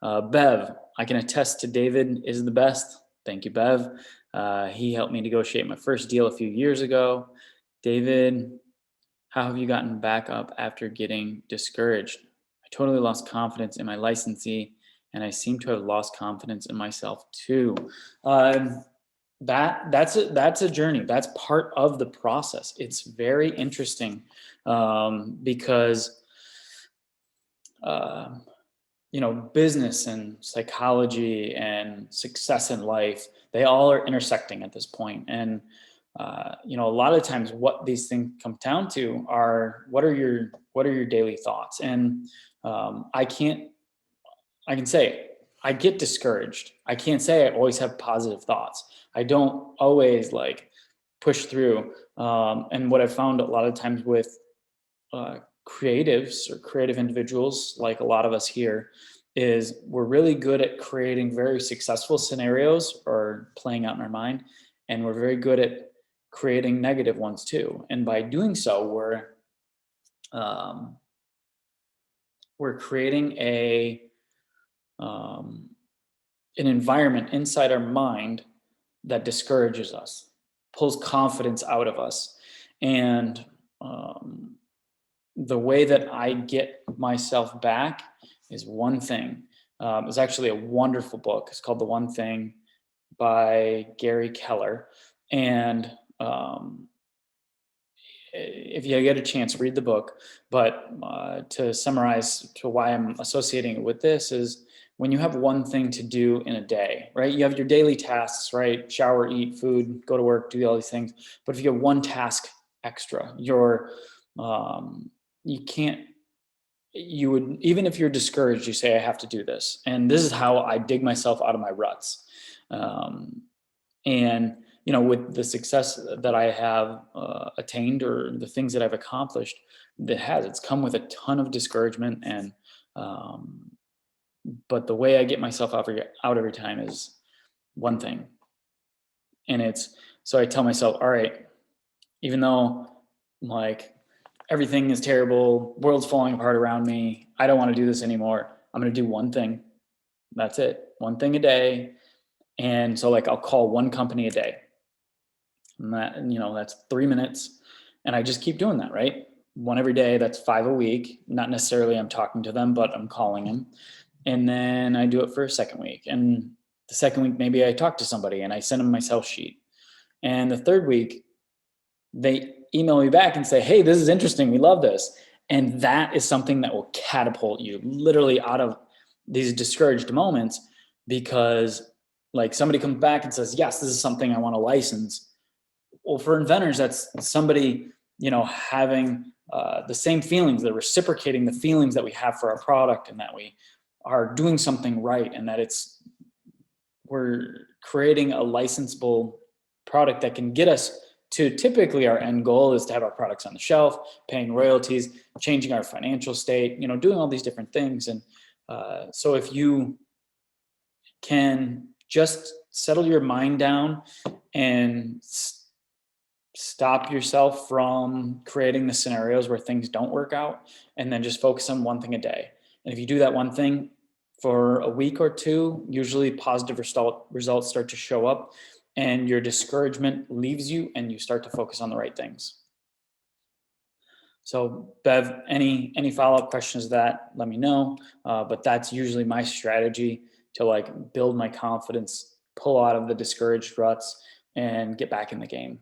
Bev, I can attest to David is the best. Thank you, Bev. He helped me negotiate my first deal a few years ago. David, how have you gotten back up after getting discouraged? I totally lost confidence in my licensee, and I seem to have lost confidence in myself too. Um, that's a journey. That's part of the process. It's very interesting because uh, business and psychology and success in life, they all are intersecting at this point. And, a lot of times what these things come down to are what are your daily thoughts? And I can't, I can say I get discouraged. I can't say I always have positive thoughts. I don't always like push through. And what I've found a lot of times with uh, creatives or creative individuals, like a lot of us here, is we're really good at creating very successful scenarios or playing out in our mind, and we're very good at creating negative ones too. And by doing so, um, we're creating um, an environment inside our mind that discourages us, pulls confidence out of us, and um, the way that I get myself back is one thing. It's actually a wonderful book. It's called The One Thing by Gary Keller. And if you get a chance, read the book. But to summarize to why I'm associating it with this is when you have one thing to do in a day, right? You have your daily tasks, right? Shower, eat, food, go to work, do all these things. But if you have one task extra, um, you can't you would, even if you're discouraged, you say I have to do this, and this is how I dig myself out of my ruts. um, and with the success that I have attained, or the things that I've accomplished, it's come with a ton of discouragement. And um, but the way I get myself out every time is one thing. And it's, so I tell myself, all right, even though like everything is terrible, world's falling apart around me, I don't want to do this anymore, I'm going to do one thing. That's it, one thing a day. And so like I'll call one company a day, and that's 3 minutes. And I just keep doing that, right? One every day. That's 5 a week. Not necessarily I'm talking to them, but I'm calling them. And then I do it for a second week. And the second week, maybe I talk to somebody and I send them my sales sheet. And the third week, they email me back and say, hey, this is interesting, we love this. And that is something that will catapult you literally out of these discouraged moments, because like somebody comes back and says, yes, this is something I want to license. Well, for inventors, that's somebody having the same feelings, they're reciprocating the feelings that we have for our product, and that we are doing something right, and that we're creating a licensable product that can get us to, typically our end goal is to have our products on the shelf, paying royalties, changing our financial state, doing all these different things. And so if you can just settle your mind down and stop yourself from creating the scenarios where things don't work out, and then just focus on one thing a day. And if you do that one thing for a week or two, usually positive results start to show up, and your discouragement leaves you, and you start to focus on the right things. So Bev, any follow-up questions to that, let me know. But that's usually my strategy to like build my confidence, pull out of the discouraged ruts, and get back in the game.